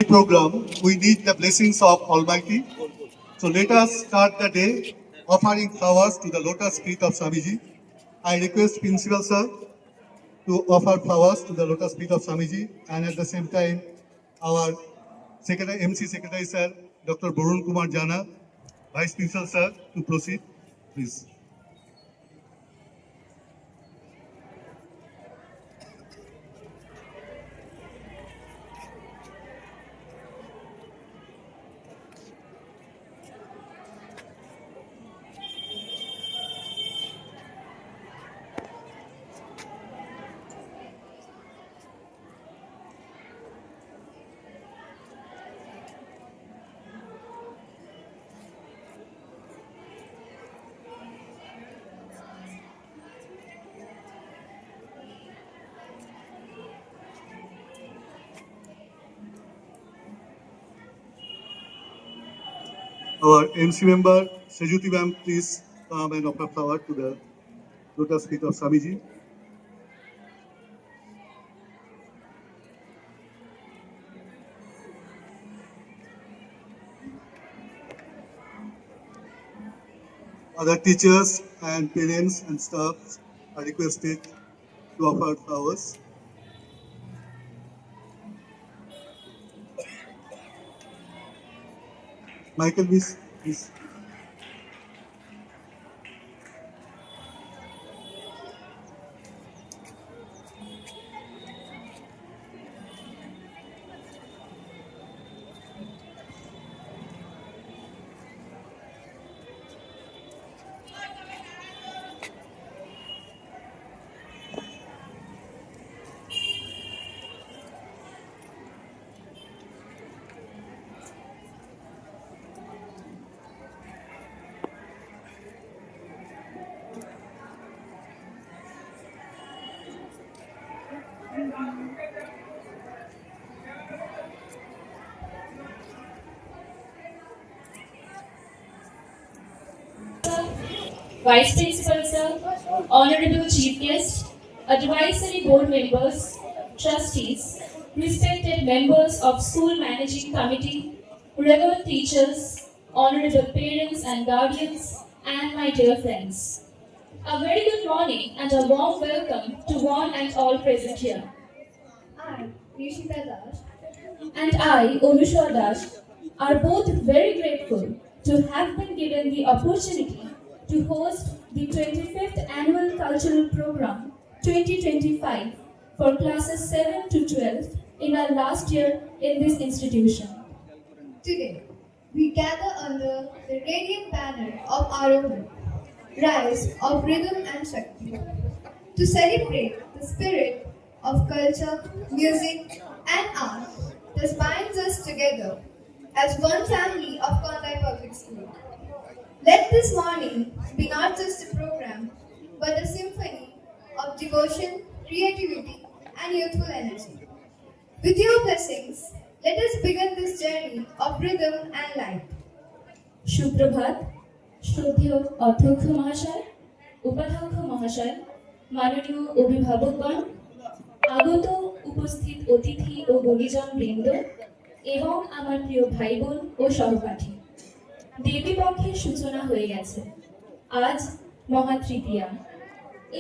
program, we need the blessings of Almighty. So let us start the day offering flowers to the lotus feet of Swamiji. I request Principal Sir to offer flowers to the lotus feet of Swamiji, and at the same time, our Secretary, MC Secretary Sir, Dr. Barun Kumar Jana, Vice Principal Sir, to proceed, please. Our MC member, Sejuti ma'am, please come and offer flower to the lotus feet of Swamiji. Other teachers and parents and staff are requested to offer flowers. Michael, please. Vice Principal Sir, Honorable Chief Guest, Advisory Board Members, Trustees, respected members of School Managing Committee, revered teachers, honorable parents and guardians, and my dear friends. A very good morning and a warm welcome to one and all present here. I, Rishita Das, and I, Onushwa Das, are both very grateful to have been given the opportunity to host the 25th Annual Cultural Program 2025 for classes 7 to 12 in our last year in this institution. Today, we gather under the radiant banner of Arohan, Rise of Rhythm and Shakti, to celebrate the spirit of culture, music, and art that binds us together as one family of Kondai Public School. Let this morning be not just a program, but a symphony of devotion, creativity, and youthful energy. With your blessings, let us begin this journey of rhythm and light. সুপ্রভাত, শ্রদ্ধেয় অধ্যক্ষ মহাশয়, উপাধ্যক্ষ মহাশয়, মাননীয় অভিভাবকগণ, আগত উপস্থিত অতিথি ও গুণীজন বৃন্দ এবং আমার প্রিয় ভাই বোন ও সহপাঠী। দেবীপক্ষের সূচনা হয়ে গেছে। আজ মহাতৃতীয়া।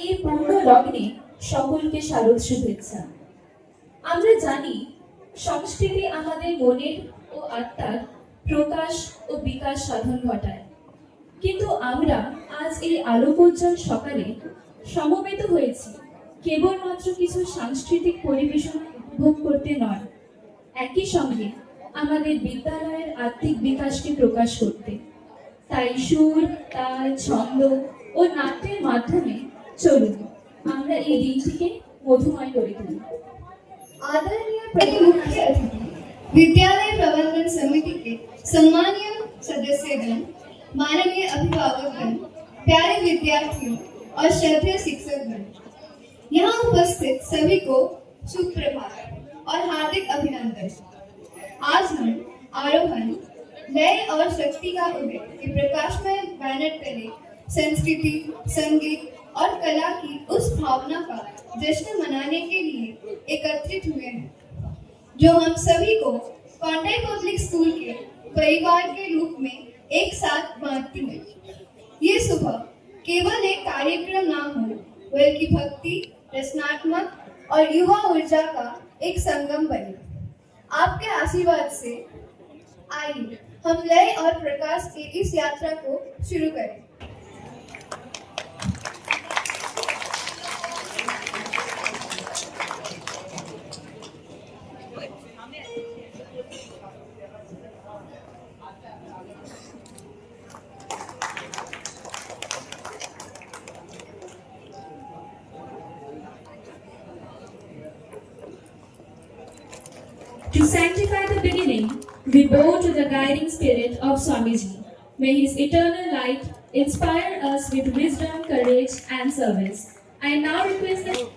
এই পূর্ণ লগ্নে সকলকে শারদ শুভেচ্ছা। আমরা জানি সংস্কৃতি আমাদের মনের ও আত্মার প্রকাশ ও বিকাশ সাধন ঘটায়, কিন্তু আমরা আজ এই আলোকোজ্জ্বল সকালে সমবেত হয়েছি কেবলমাত্র কিছু সাংস্কৃতিক পরিবেশন উপভোগ করতে নয়, একই সঙ্গে আমাদের বিদ্যালয়ের আত্মিক বিকাশকে প্রকাশ করতে। তাই সুর, তাল, ছন্দ ও নাট্যের মাধ্যমে চলুন আমরা এই দিনটিকে মধুময় করে তুলি। आदरणीय मुख्य अतिथि, विद्यालय प्रबंधन समिति के सम्मानीय सदस्यगण, माननीय अभिभावकगण, प्यारे विद्यार्थियों और श्रद्धेय शिक्षकगण, यहाँ उपस्थित सभी को शुभ प्रभात और हार्दिक अभिनंदन। आज हम आरोहण, लय और शक्ति का उदय के प्रकाशमय बैनर तले संस्कृति, संगीत और कला की उस भावना का जश्न मनाने के लिए एकत्रित हुए हैं, जो हम सभी को कॉन्टाई पब्लिक स्कूल के परिवार के रूप में एक साथ बांटती है। ये सुबह केवल एक कार्यक्रम ना हो, बल्कि भक्ति, रचनात्मक और युवा ऊर्जा का एक संगम बने। आपके आशीर्वाद से आइए हम लय और प्रकाश की इस यात्रा को शुरू करें। To sanctify the beginning, we bow to the guiding spirit of Swamiji. May his eternal light inspire us with wisdom, courage, and service. I now request the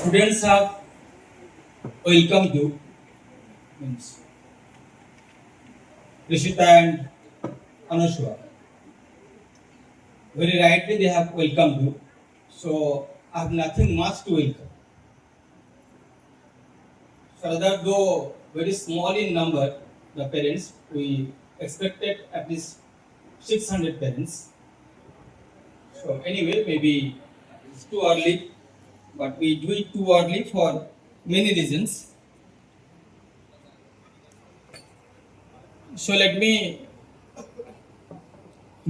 students have welcomed you, means Rishita and Anushka. Very rightly they have welcomed you. So I have nothing much to welcome. So rather though very small in number, the parents, we expected at least 600 parents. So anyway, maybe it's too early, but we do it too early for many reasons. So let me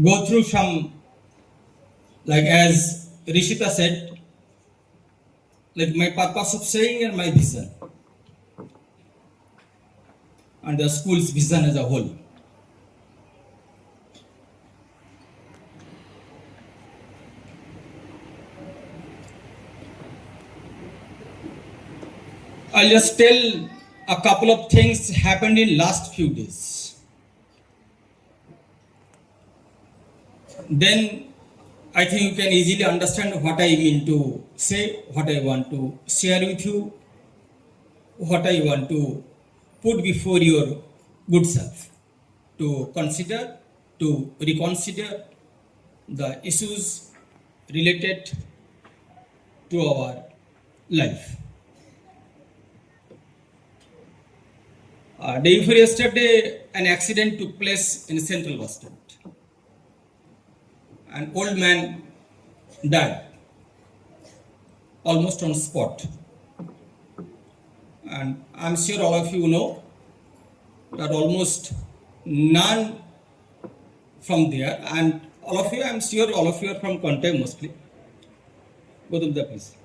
go through some, like as Rishita said, like my purpose of saying and my vision, and the school's vision as a whole. I'll just tell a couple of things happened in last few days. Then I think you can easily understand what I mean to say, what I want to share with you, what I want to put before your good self to consider, to reconsider the issues related to our life. Day before yesterday, an accident took place in Central Bus Stand. An old man died almost on spot. And I'm sure all of you know that almost none from there, and all of you, I'm sure all of you are from Conte mostly. Both of them, please.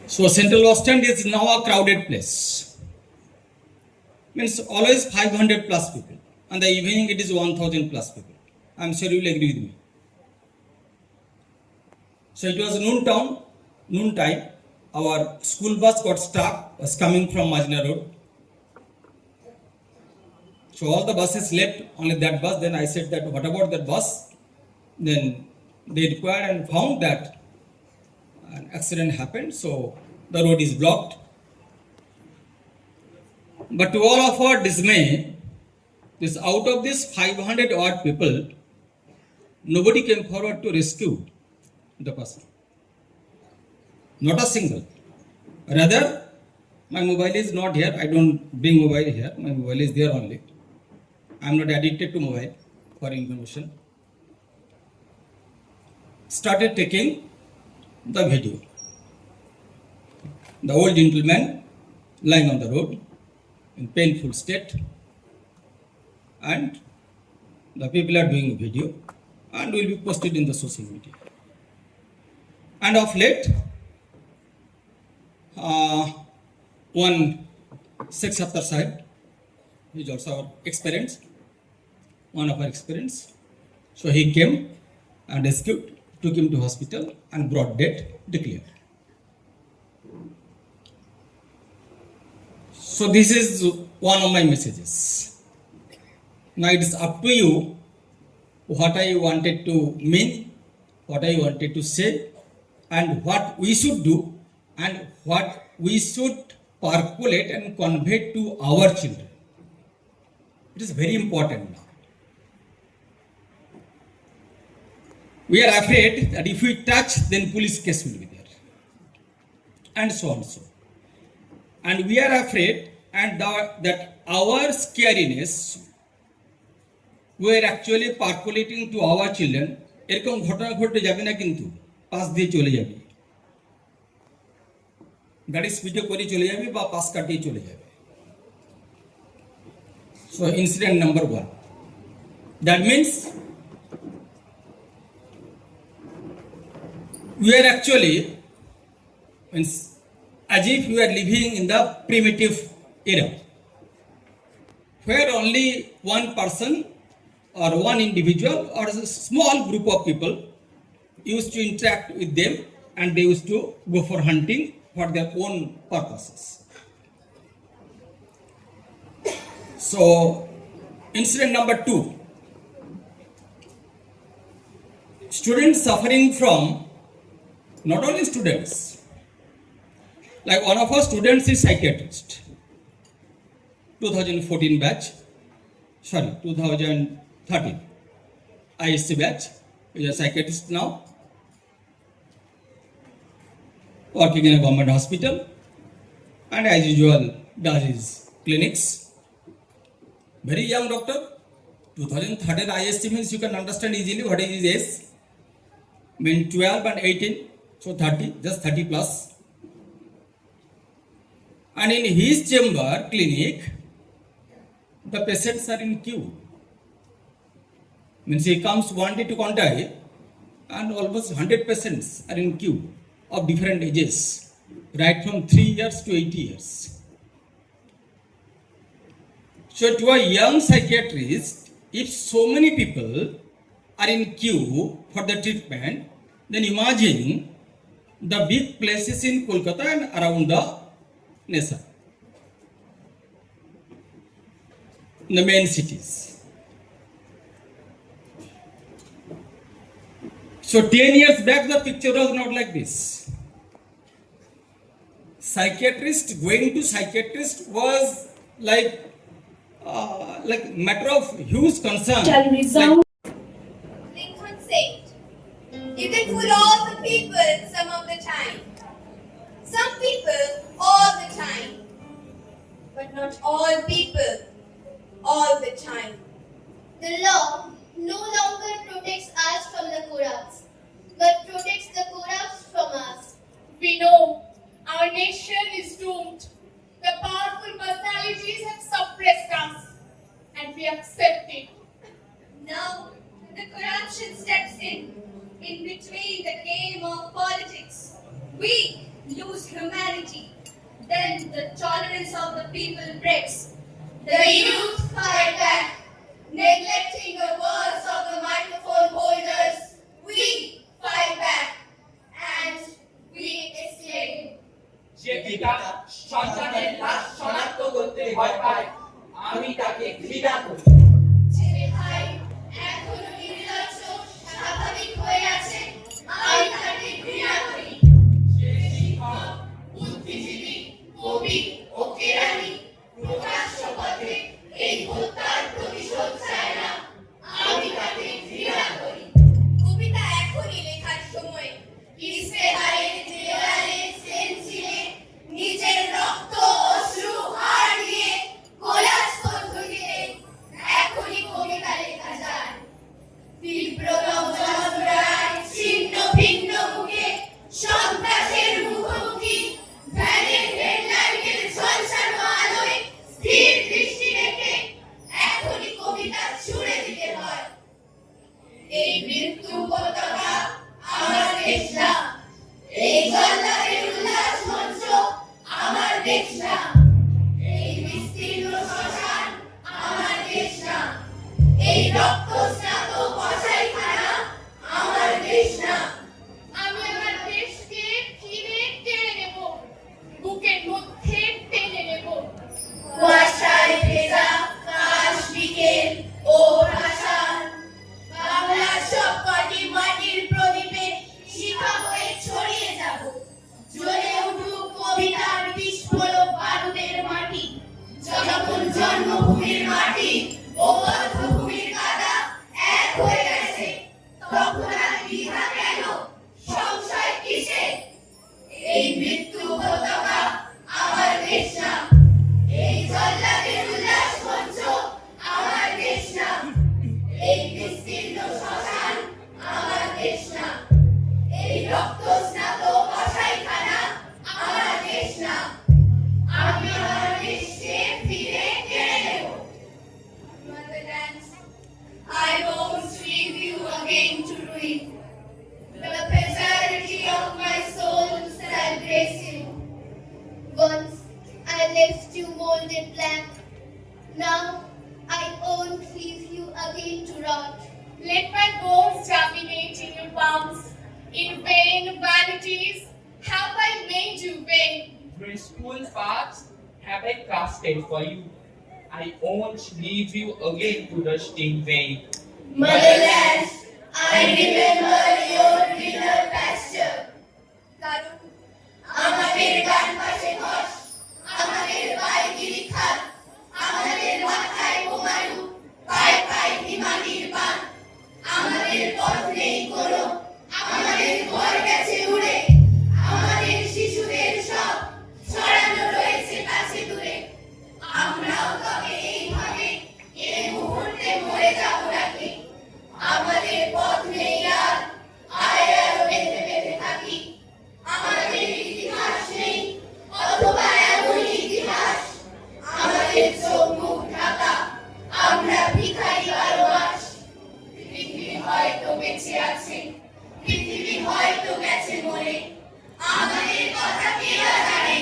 So Central Bus Stand is now a crowded place. Means always 500 plus people. And the evening it is 1000 plus people. I'm sure you will agree with me. So it was noon time. Our school bus got stuck, was coming from Majna Road. So all the buses left, only that bus. Then I said that what about that bus? Then they inquired and found that an accident happened, so the road is blocked. But to all of our dismay, this out of this 500 odd people, nobody came forward to rescue the person. Not a single. Rather, my mobile is not here. I don't bring mobile here. My mobile is there only. I am not addicted to mobile for information. Started taking the video. The old gentleman lying on the road in painful state, and the people are doing video and will be posted in the social media. And of late, one Sheikh Sattar Sahib, he is also our experience, one of our experience. So he came and rescued, took him to hospital and brought death declared. So this is one of my messages. Now it is up to you what I wanted to mean, what I wanted to say, and what we should do, and what we should percolate and convey to our children. It is very important now. We are afraid that if we touch, then police case will be there, and so on so. And we are afraid that our scariness, we are actually percolating to our children. এরকম ঘটনা ঘটে যাবে না, কিন্তু পাশ দিয়ে চলে যাবে, গাড়ি স্পিডে করে চলে যাবে বা পাশ কাটিয়ে চলে যাবে। So incident number 1. That means we are actually, means as if we are living in the primitive era, where only one person or one individual or a small group of people used to interact with them, and they used to go for hunting for their own purposes. So incident number 2, students suffering from Not only students, like one of our students is psychiatrist, 2014 batch, 2013 ISC batch. He is a psychiatrist now, working in a government hospital, and as usual does his clinics. Very young doctor, 2013 ISC means you can understand easily what is his age. Mean 12 and 18, so 30, just 30 plus. And in his chamber, clinic, the patients are in queue. Means he comes one day to Kontai, and almost 100 patients are in queue of different ages, right from 3 years to 80 years. So to a young psychiatrist, if so many people are in queue for the treatment, then imagine the big places in Kolkata and around the nation, the main cities. So 10 years back, the picture was not like this. Psychiatrist, going to psychiatrist was like matter of huge concern. shall resound. Lincoln said, "You can fool all the people some of the time, some people all the time, but not all people all the time." The law no longer protects us from the corrupts, but protects the corrupts from us. We know our nation is doomed. The powerful personalities have suppressed us, and we accept it. Now the corruption steps in between the game of politics. We lose humanity. Then the tolerance of the people breaks. The youth fight back, neglecting the words of the microphone holders. We fight back, and we exclaim. যে পিতা সন্তানের লাশ শনাক্ত করতে ভয় পায়, আমি তাকে ঘৃণা করি। যে ভাই এখনো নির্লজ্জ স্বাভাবিক হয়ে আছে, আমি তাকে ঘৃণা করি। যে শিক্ষক, বুদ্ধিজীবী, কবি ও কেরানি প্রকাশ্য পথে এই হত্যার প্রতিশোধ চায় না, আমি তাকে ঘৃণা করি। কবিতা এখনই লেখার সময়, ইশতেহারের দেওয়ালে পেন্সিলে নিজের রক্ত অশ্রু হার দিয়ে কোলাজ পদ্ধতিতে এখনই কবিতা লেখা যায়। তীব্র যন্ত্রণায় ছিন্ন ভিন্ন মুখে সন্ত্রাসের মুখোমুখি ভ্যানের হেডলাইটের ঝলসানো আলোয় স্থির দৃষ্টি রেখে এখনই কবিতা ছুড়ে দিতে হয়। এই মৃত্যু পতাকা আমার দেশ না, এই জল্লাদের উল্লাস মঞ্চ আমার দেশ না, এই বিস্তীর্ণ শ্মশান আমার দেশ না, এই রক্তস্নাত কসাইখানা আমার দেশ না। আমি আমার দেশকে ফিরে টেনে নেব, বুকের মধ্যে টেনে নেব। কুয়াশায় ভেজা কাশ বিকেল ও ভাষার বাংলার সব কটি মাটির প্রদীপে শিখা হয়ে ছড়িয়ে যাব। জ্বলে উঠুক কবিতার বিস্ফোরক বারুদের মাটি, যখন জন্মভূমির মাটি ও বদ্ধভূমির কাদা এক হয়ে গেছে, তখন আর দ্বিধা কেন, সংশয় কিসে? এই মৃত্যু পতাকা আমার দেশ না, এই জল্লাদের উল্লাস মঞ্চ আমার দেশ না, এই বিস্তীর্ণ শ্মশান আমার দেশ না, এই রক্তস্নাত কসাইখানা আমার দেশ না। আমি আমার দেশকে ফিরে টেনে নেব। Motherland, I won't leave you again to ruin. The peculiarity of my soul shall grace you. Once I left you molded black, now I won't leave you again to rot. Let my bones germinate in your palms. In vain vanities have I made you vain. Your school paths have I crafted for you. I won't leave you again to rust in vain. Motherland, I remember your greener pasture. কারণ আমাদের ডান পাশে ধস, আমাদের পায়ে গিরিখাত, আমাদের মাথায় বোমারু, পায়ে পায়ে হিমানির বান। আমাদের পথ নেই কোনো, আমাদের ঘর গেছে উড়ে, আমাদের শিশুদের সব ছড়ানো রয়েছে কাছে দূরে। আমরাও তবে এইভাবে এই মুহূর্তে মরে যাব নাকি? আমাদের পথ নেই আর, আয় আরো বেঁধে বেঁধে থাকি। আমাদের ইতিহাস নেই, অথবা এমনই ইতিহাস, আমাদের চোখ মুখ ঢাকা, আমরা ভিখারি 12 মাস। পৃথিবী হয়তো বেঁচে আছে, পৃথিবী হয়তো গেছে মরে, আমাদের কথা কে বা জানে?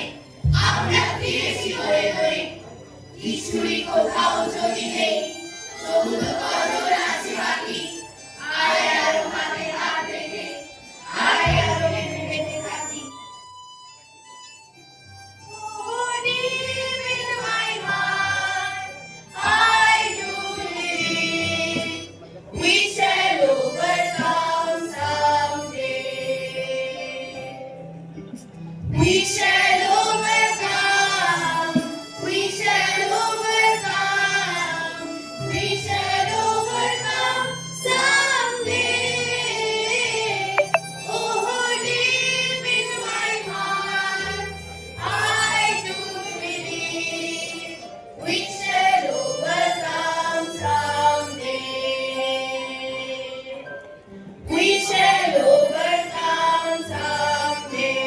আমরা ফিরেছি ধরে ধরে। কিছুই কোথাও যদি নেই, তবু তো কদর আছে বাকি। আয় আরো হাতে হাত রেখে, আয় আরো বেঁধে বেঁধে থাকি। Oh, deep in my heart, I do believe we shall overcome someday. We shall overcome. We shall overcome. We shall overcome someday. Oh, deep in my heart, I do believe we shall overcome someday. We shall overcome someday.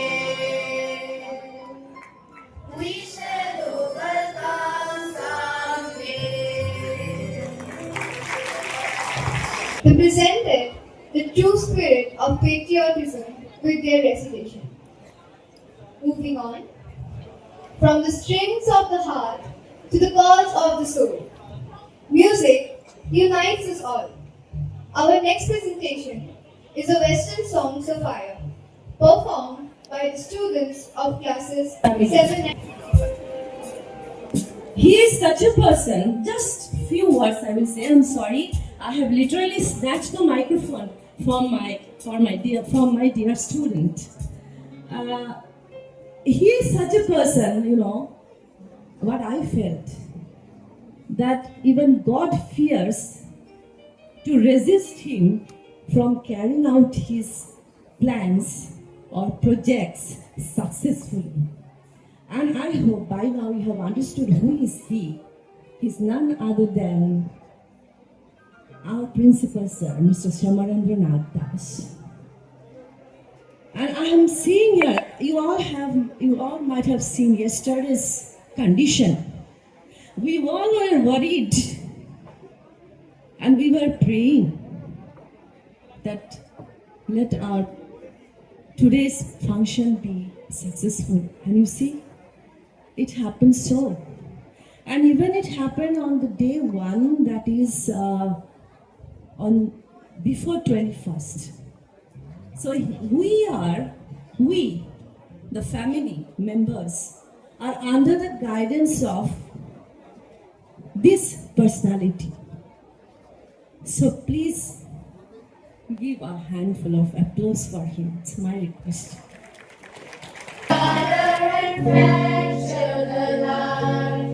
We shall overcome someday. they presented the true spirit of patriotism with their recitation. Moving on, from the strings of the heart to the chords of the soul, music unites us all. Our next presentation is a Western song Sapphire, performed by the students of classes 7 and He is such a person. Just few words I will say. I'm sorry. I have literally snatched the microphone from my dear student. He is such a person. What I felt, that even God fears to resist him from carrying out his plans or projects successfully. And I hope by now you have understood who is he. He's none other than our principal sir, Mr. Shamarendra Nath Das. And I am seeing here, you all might have seen yesterday's condition. We all were worried and we were praying that let our today's function be successful. And you see, it happened so. And even it happened on the day one, that is on before 21st. So we, the family members, are under the guidance of this personality. So please give a handful of applause for him. It's my request. Father and friend, show the light.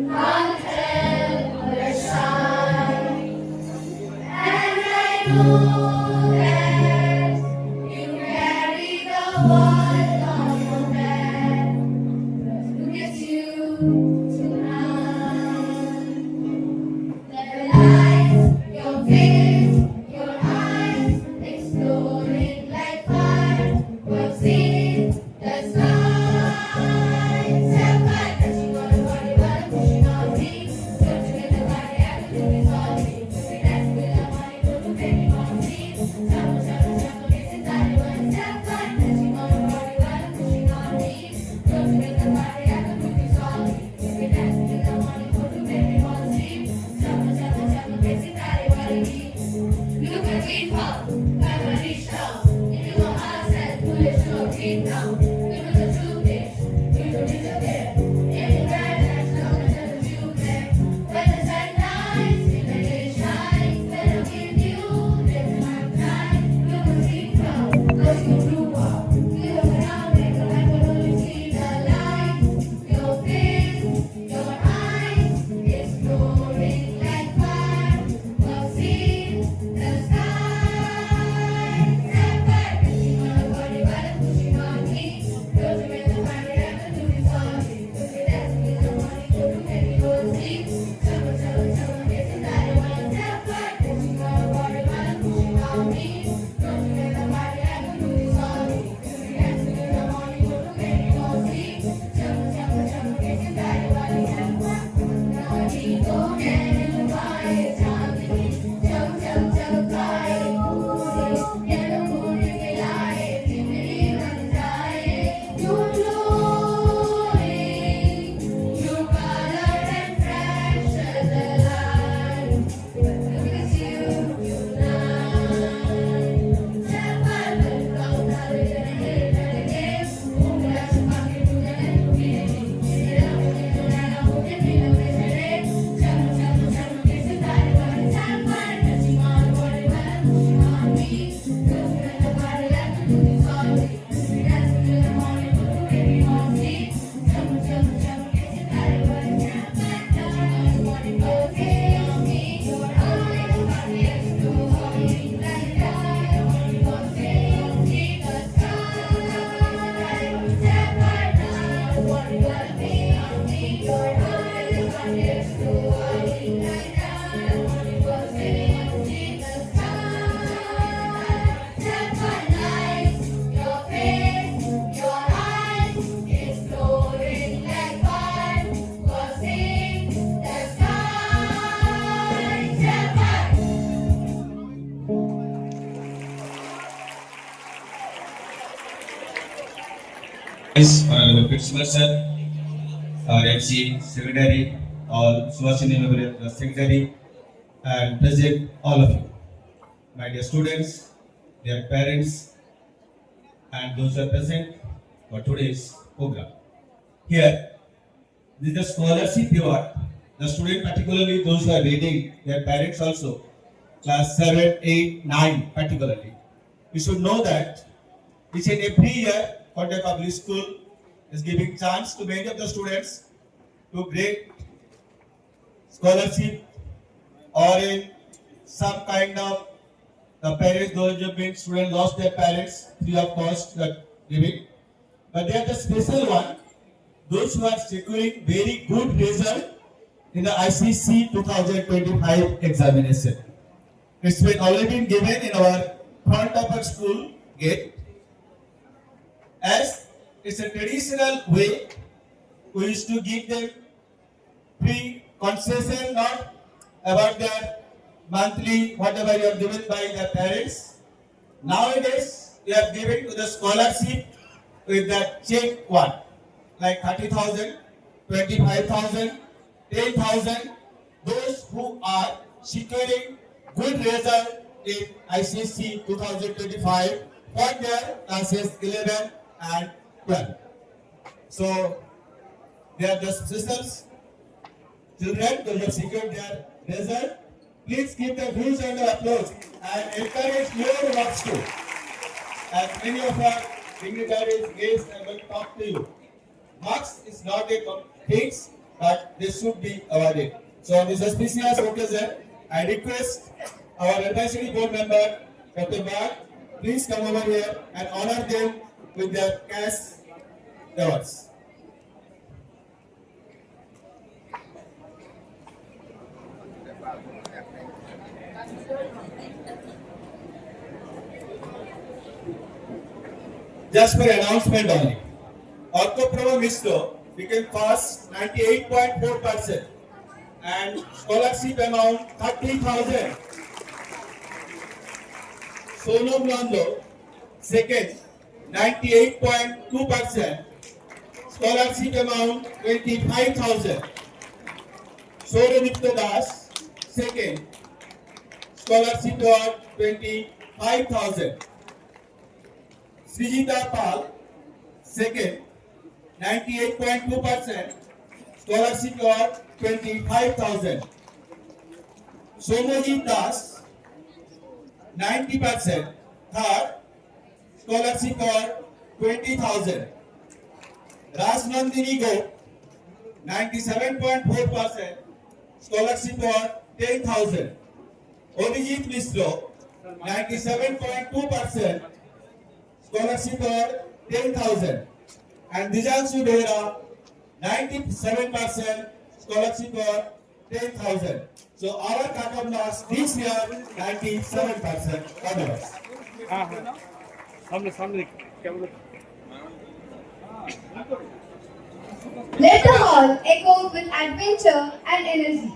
Can't help but shine. And I know that you carry the world on your back. Look at you tonight. The lights, your face, your eyes, exploding like fireworks in the sky. Sapphire touching on the body while pushing on me. Don't you get the body after doing all me. Looking at me with a money, put the baby on me. Shabba, shabba, shabba, kissing daddy when sapphire touching on the body while pushing on me. Don't you get the body after doing all me. Looking at me with a money, put the baby on me. Shabba, shabba, shabba, kissing daddy while he. Look at me, pop, I'm a rich now. If you want ourselves, pull it short, keep down. Look at the truth is, you don't disappear. Every night, as long as there's a view there. When the sun shines, when the day shines, when I'm with you, there's my time. Look at me, pop, let's go through walk. Honorable Principal Sir, our MC Secretary, all Subhashini Memorial Secretary, and President, all of you, my dear students, their parents, and those who are present for today's program. Here, this is the scholarship award. The student, particularly those who are reading, their parents also, class 7, 8, 9 particularly. You should know that each and every year, Kotte Public School is giving chance to many of the students to great scholarship or in some kind of the parents, those who have been students lost their parents free of cost giving. But they are the special one, those who are securing very good result in the ICC 2025 examination. It's been already been given in our front of our school gate. As it's a traditional way, we used to give them free concession, not about their monthly, whatever you are given by their parents. Nowadays, we are giving to the scholarship with that check one, like 30,000, 25,000, 10,000. Those who are securing good result in ICC 2025 for their classes 11 and 12. So, they are the sisters, children, those who have secured their result. Please give them huge round of applause and encourage your works too. As many of our dignitaries, guests, are going to talk to you. Marks is not a fix, but they should be awarded. So on this auspicious occasion, I request our advisory board member, Dr. Bag, please come over here and honor them with their cash awards. Just for announcement only. Orthoprava Mistro became first 98.4% and scholarship amount 30,000. Sonam Nando second 98.2%, scholarship amount 25,000. Sorodipta Das second, scholarship award 25,000. Srijita Pal, second, 98.2%, scholarship award 25,000. Somojit Das, 90%, third, scholarship award 20,000. Rajnandini Go, 97.4%, scholarship award 10,000. Abhijit Misro, 97.2%, scholarship award 10,000. And Dijanshu Behra, 97%, scholarship award 10,000. So our cut-off marks this year 97% others. Let the hall echo with adventure and energy.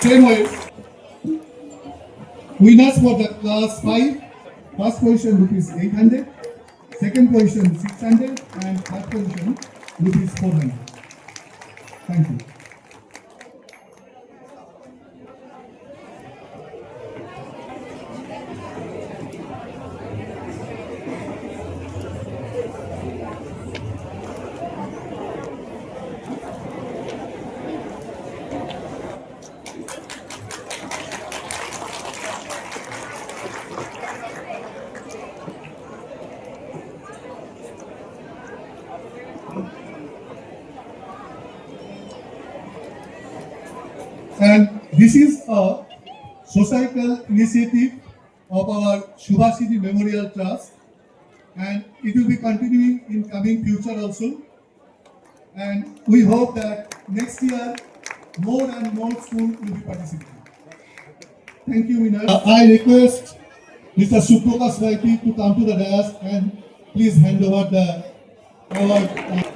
Same way. Winners for the class 5. First position rupees 800. Second position 600. And third position rupees 400. Thank you. And this is a societal initiative of our Shubhashini Memorial Trust, and it will be continuing in coming future also. And we hope that next year more and more schools will be participating. Thank you, winners. I request Mr. Suprakash Vaiti to come to the dais and please hand over the award.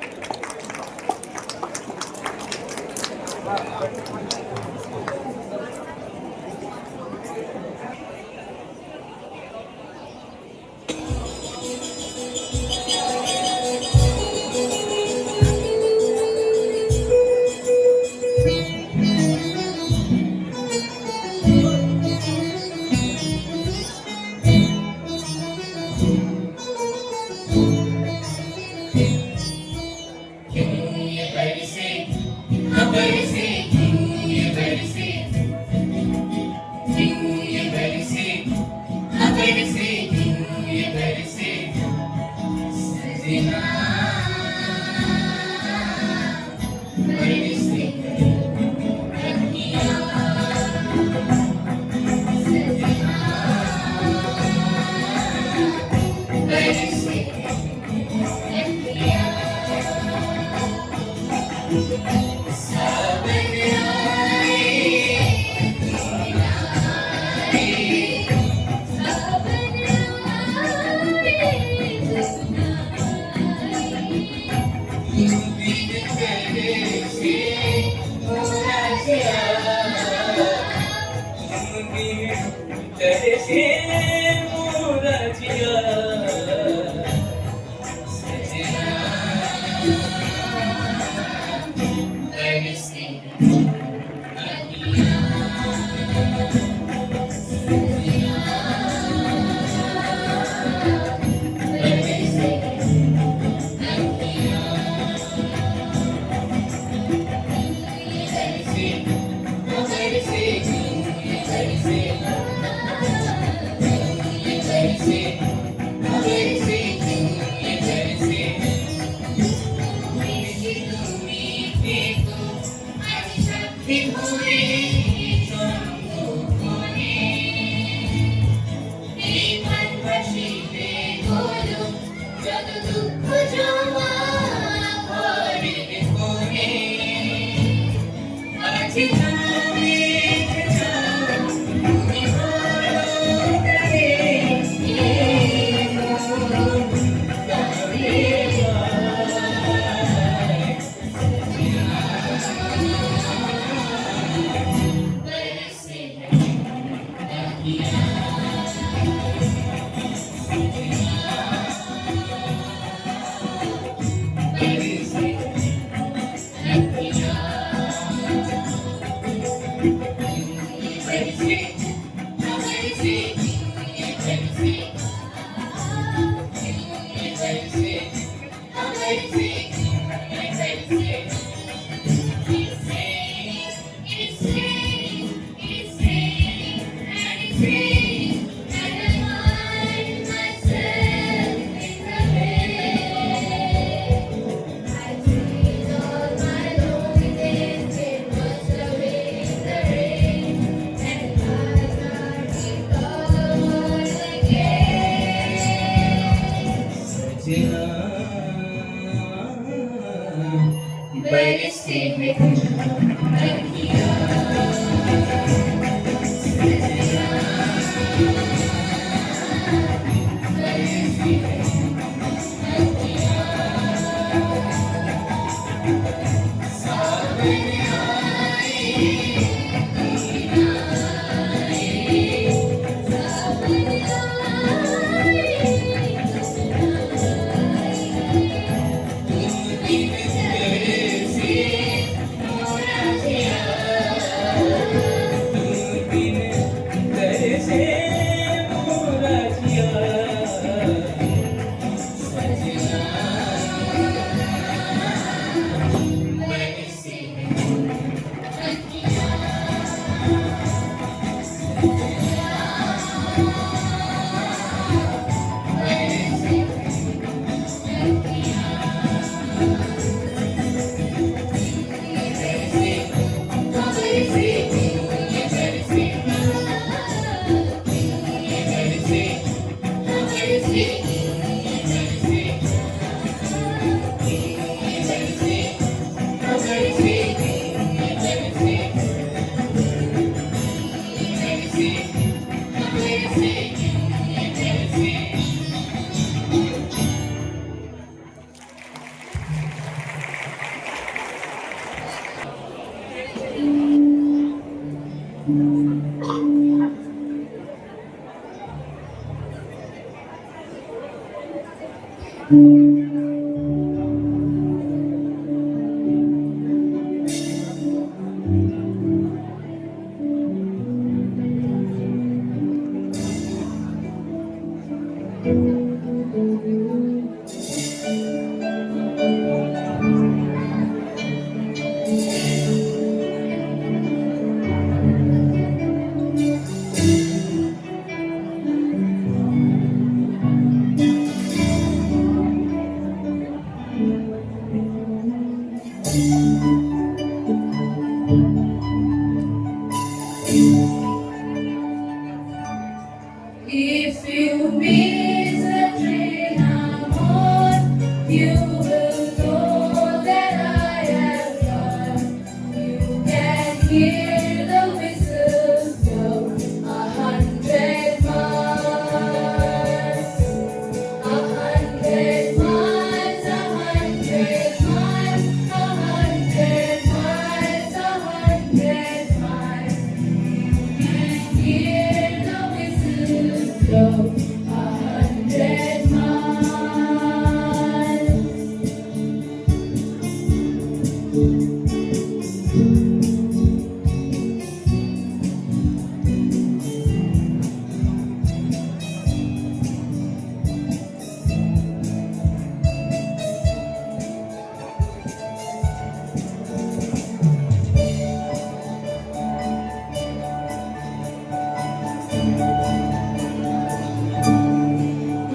If you miss the train I'm on, you will know that I am gone. You can hear the whistles blow 100 miles, 100 miles, 100 miles, 100 miles, 100 miles. Hear the whistles blow 100 miles.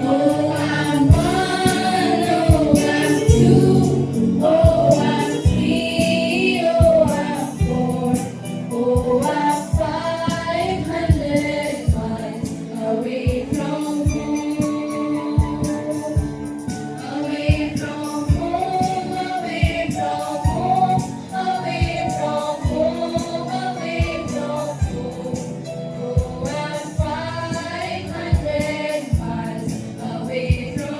Oh, I'm one, oh, I'm two, oh, I'm three, oh, I'm four, oh, I'm 500 miles away from home, away from home, away from home, away from home, away from home. Oh, I'm 500 miles away from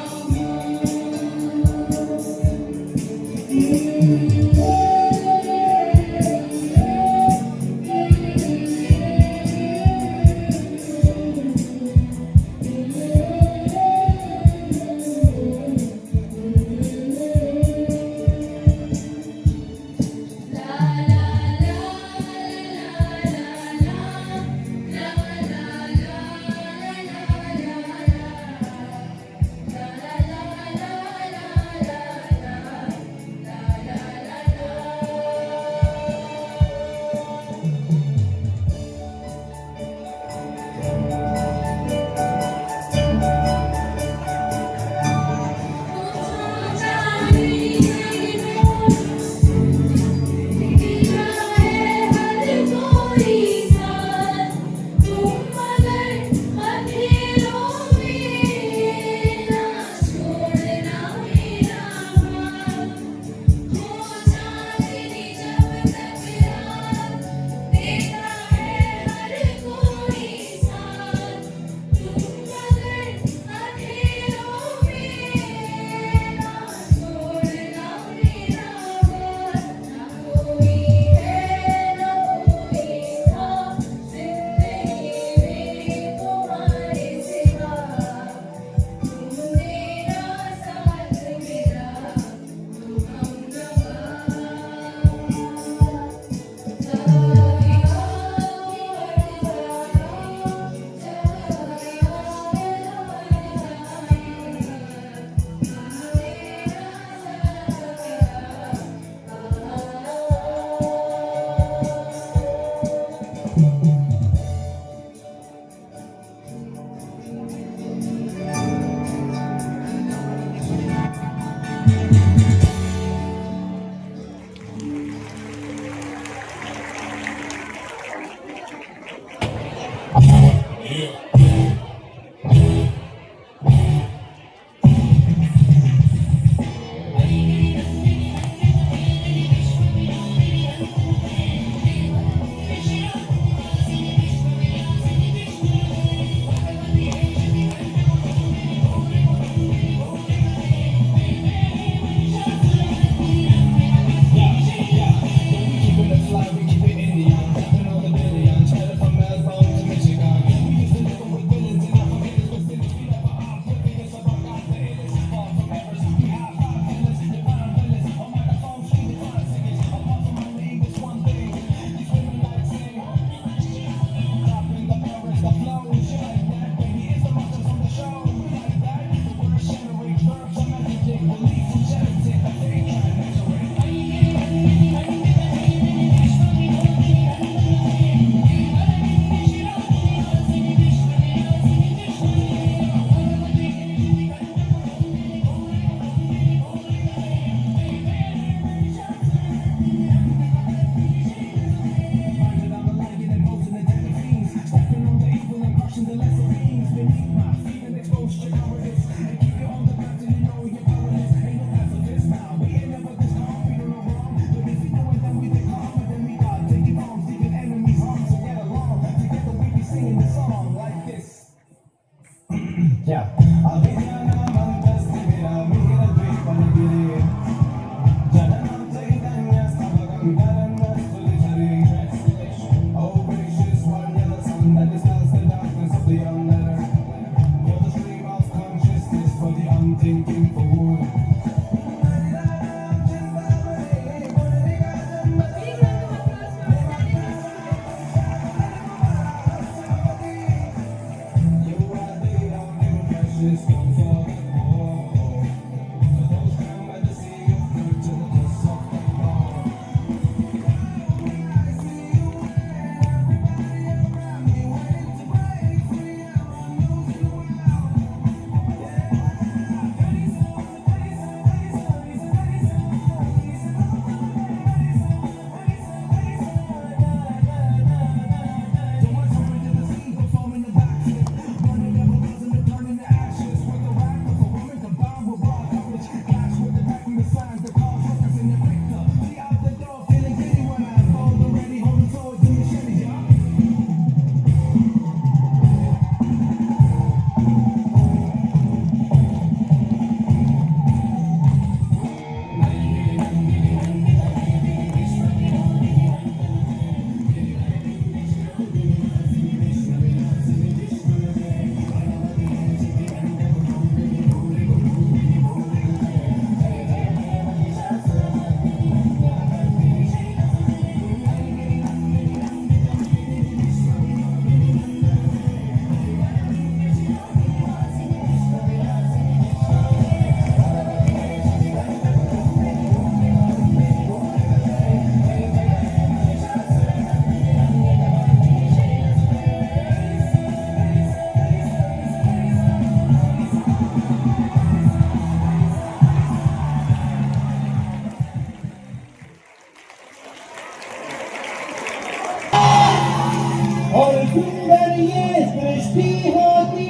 सुंदर ये सृष्टि होती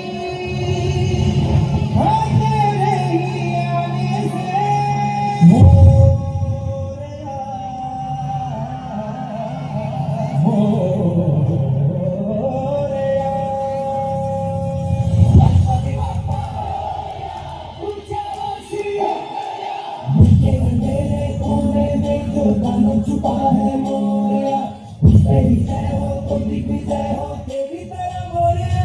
है तेरे ही आने से मोरया छुपा है मोरया तेरी जय हो तुम दिग्विजय हो तेरी तरह मोरया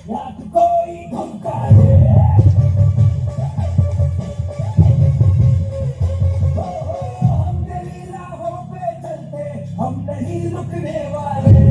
लाख कोई धुमकारे हम तेरी राहों पे चलते हम नहीं रुकने वाले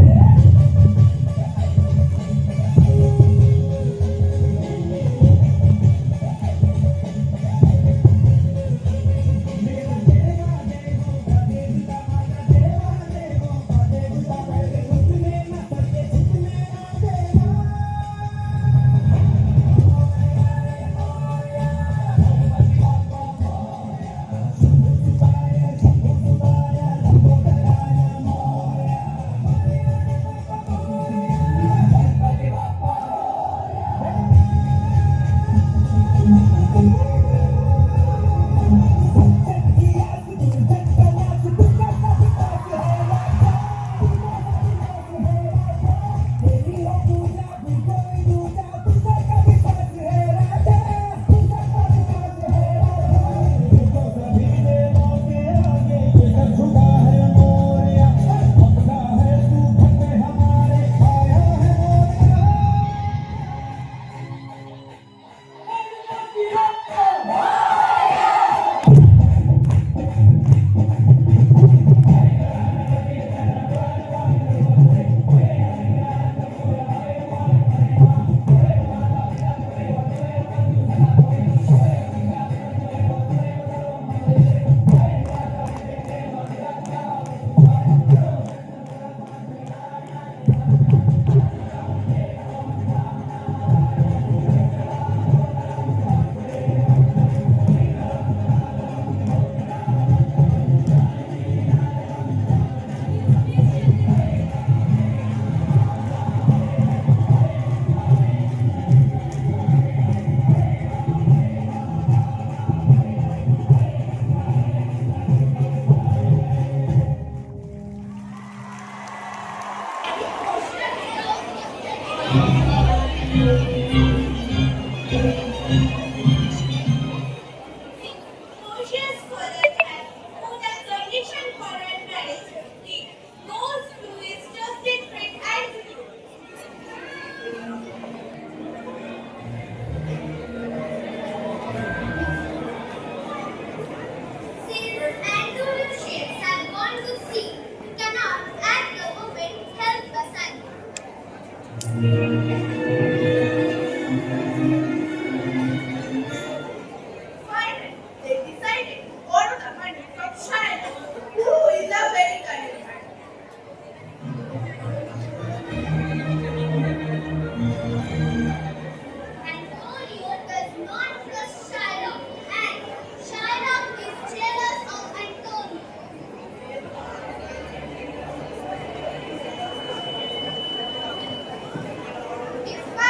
Conscious for that has who the condition for a marriage he goes to his trusted friend and since Andrew Lucius had gone to sea, he cannot at the moment help the sun. Finally, they decided to borrow the money from Shiloh, who is a very cunning man. Antonio does not trust Shiloh, and Shiloh is jealous of Antonio. Despite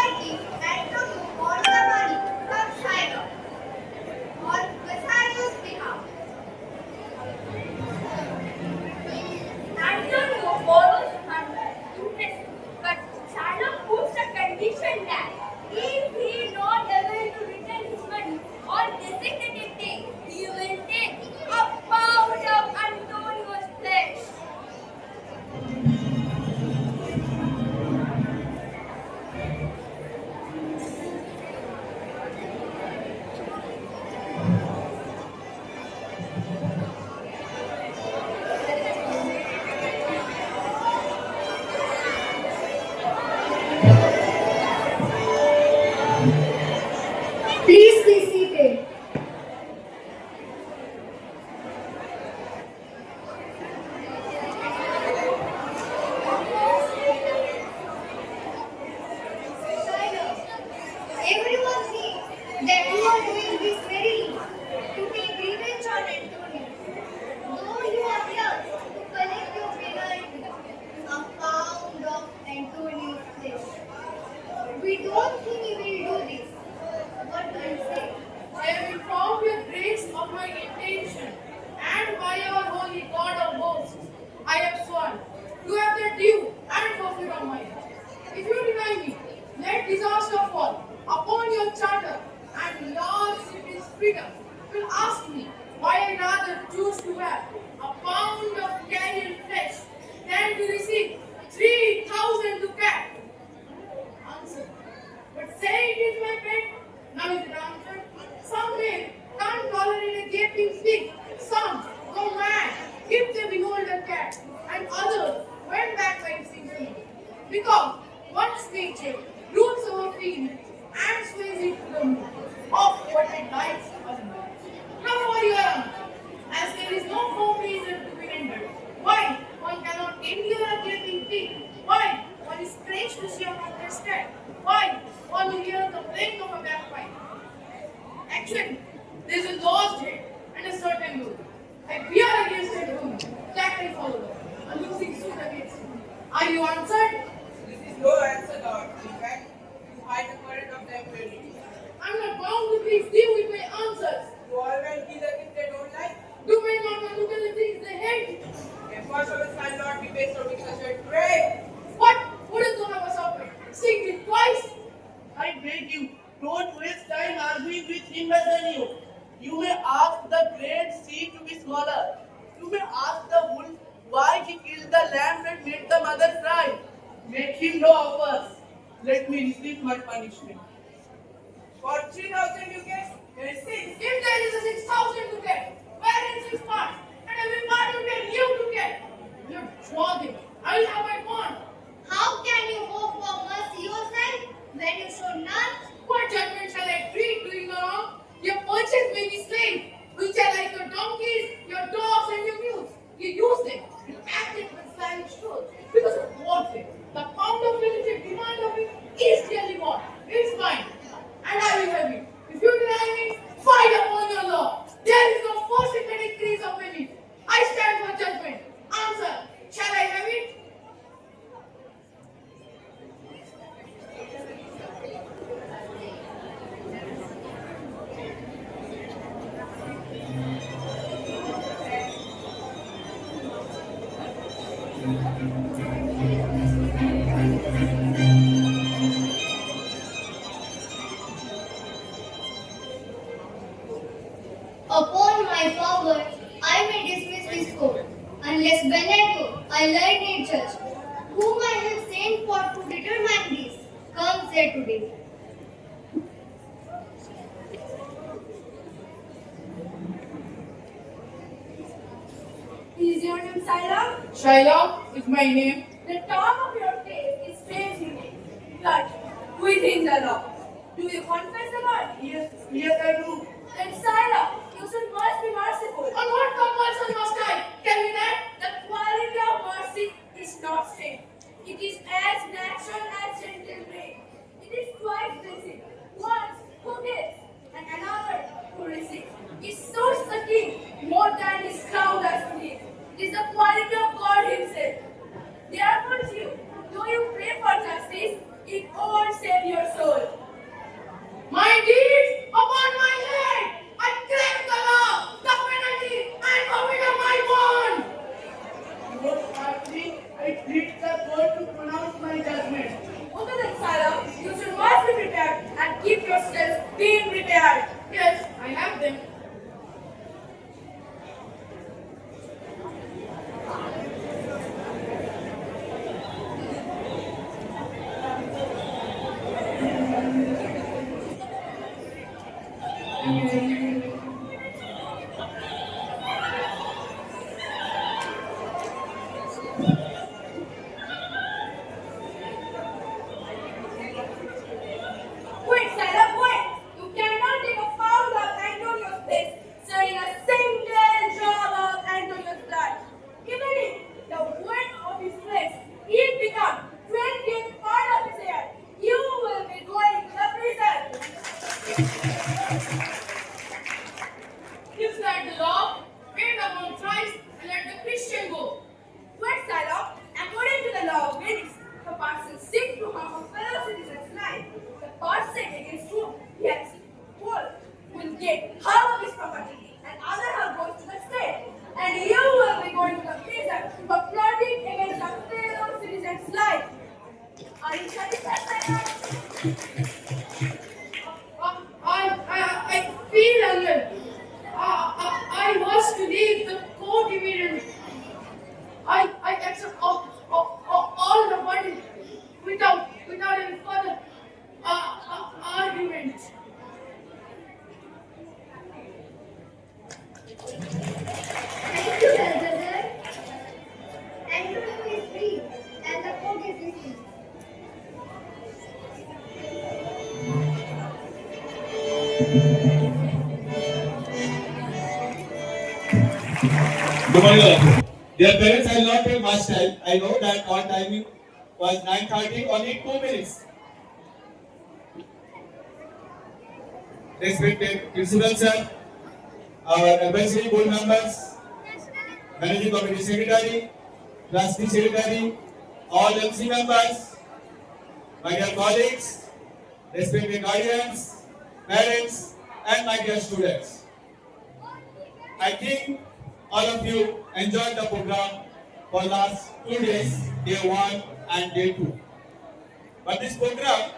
Everyone thinks that you are doing this merely to take revenge on Antonio. Though you are here to collect your penalty, a pound of Antonio's flesh. We don't think you will do this. What do you say? I have informed your grace of my intention, and by our holy God of hosts, I have sworn to have the due and fulfill of mine. If you deny me, let disaster fall upon your charter, and large cities freedom will ask me why I rather choose to have a pound of carrion flesh than to receive 3,000 ducats. Answer. But say it is my pet, now is it answered? Some men can't tolerate a gaping pig. Some go mad if they behold a cat, and others went back by its instinct. Because one's nature rules our feeling and sways it to the mood of what it likes or not. Now for your answer, as there is no firm reason to be rendered, why one cannot endure a gaping pig, why one is strange to see a mountain cat, why one will hear the playing of a bagpipe. Actually, there is a law's head and a certain rule. I fear against that rule, that I follow, a losing suit against you. Are you answered? This is no answer, Lord. In fact, you hide the current of the employee. I'm not bound to please you with my answers. You all men kill the things they don't like. Do men not look at the things they hate? Efforts of us cannot be based on such a trait. What? What is one of us offered? Seek it twice? I beg you, don't waste time arguing with him, Bassanio. You may ask the great sea to be smaller. You may ask the wolf why he killed the lamb and made the mother cry. Make him no offers. Let me receive my punishment. For 3,000 you get, there is 6. If there is a 6,000 to get, where is 6 parts? And every part will get you to get. You draw them. I will have my bond. How can you hope for mercy yourself when you show none? What judgment shall I treat, doing no wrong? You have purchased many slaves, which are like your donkeys, your dogs, and your mules. You use them, you act it with slavish truth. Because of warfare, the pound of military demand of it is clearly bought. It's mine, and I will have it. If you deny me, fight upon your law. There is no forcing the decrees of any. I stand for judgment. Answer, shall I have it? Upon my power, I may dismiss this court, unless Benedetto, a learned judge, whom I have sent for to determine this, comes here today. Is your name Shylock? Shylock is my name. The tone of your face is strange unique, but within the law. Do you confess the Lord? Yes, I do. Then Shylock, you should must be merciful. On what compulsion must I? Tell me that. The quality of mercy is not strength. It is as natural as gentle rain. It is twice blessed. Once who gives, and another who receives. It suits the king more than his crown does to him. It is the quality of God himself. Therefore, you, though you pray for justice, it won't save your soul. My deeds upon my head. I claim the law, the penalty, and forbid my bond. Most heartily, I plead the court to pronounce my judgment. Okay then, Shylock, you should must be prepared and keep yourself being prepared. Yes, I have them. Wait, Shylock, wait! You cannot take a pound of Antonio's place, serving a single drop of Antonio's blood. Given him the weight of his flesh, it become 20th part of his hair. You will be going to the prison. I feel alert. I was to leave the court immediately. I accept all the money without any further argument. Thank you, Elder. Antonio is free and the court is listening. Good morning, all of you. Dear parents, I will not take much time. I know that our timing was 9:30, only 2 minutes. Respected Principal Sir, our advisory board members, Managing Committee Secretary, Trustee Secretary, all MC members, my dear colleagues, respected guardians, parents, and my dear students. I think all of you enjoyed the program for last 2 days, day 1 and day 2. But this program,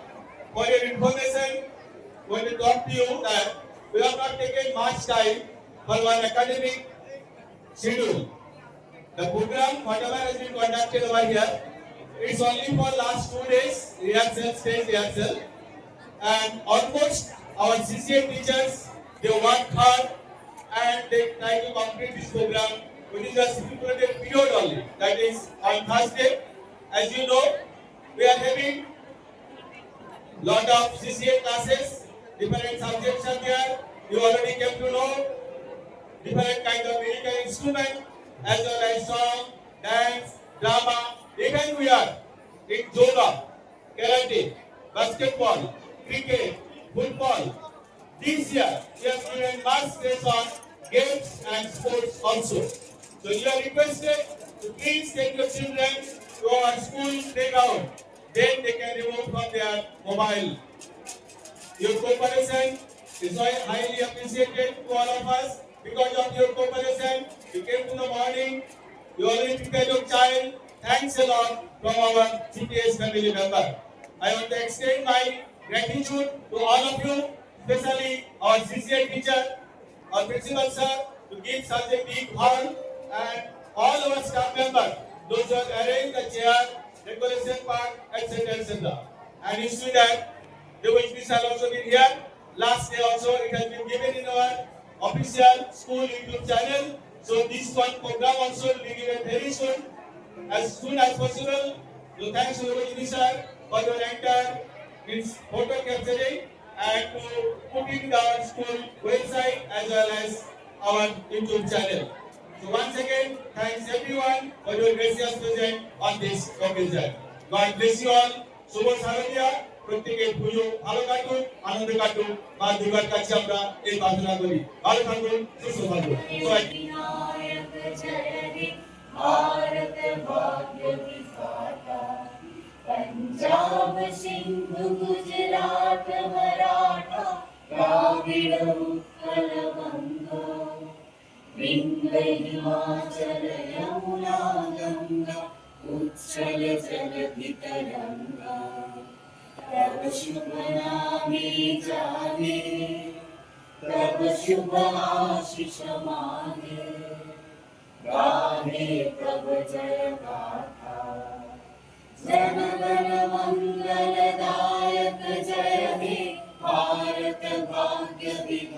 for your information, going to talk to you that we have not taken much time for one academic schedule. The program, whatever has been conducted over here, it's only for last 2 days, rehearsal, stage rehearsal. And almost our CCA teachers, they work hard and they try to complete this program within the stipulated period only. That is on Thursday. As you know, we are having lot of CCA classes, different subjects are there. You already came to know different kind of musical instrument as well as song, dance, drama. Even we are in yoga, karate, basketball, cricket, football. This year, we have given much stress on games and sports also. So you are requested to please take your children to our school playground. Then they can remove from their mobile. Your cooperation is highly appreciated to all of us. Because of your cooperation, you came to the morning, you already prepared your child. Thanks a lot from our CPS family member. I want to extend my gratitude to all of you, especially our CCA teacher, our principal sir, to give such a big hall, and all our staff members, those who have arranged the chair, decoration part, etc., etc. And you see that the which shall also be here. Last day also it has been given in our official school YouTube channel. So this one program also will be given very soon as possible. So thanks to the sir for your entire photo capturing and to put in our school website as well as our YouTube channel. So once again, thanks everyone for your gracious presence on this occasion. God bless you all. শুভ শারদীয়া প্রত্যেকের পুজো ভালো কাটুন, আনন্দ কাটুন। মা দুর্গার কাছে আমরা এই প্রার্থনা করি। ভালো থাকুন, সুস্থ থাকুন। विनायक जय हे भारत भाग्य विधाता पंजाब सिंध गुजरात मराठा द्राविड़ उत्कल बंगा विंध्य हिमाचल यमुना गंगा उच्छल जलधि तरंगा तब शुभ नामे जाने तब शुभ आशीष माने गाहे तब जय गाथा जन गण मंगल दायक जय हे भारत भाग्य विधाता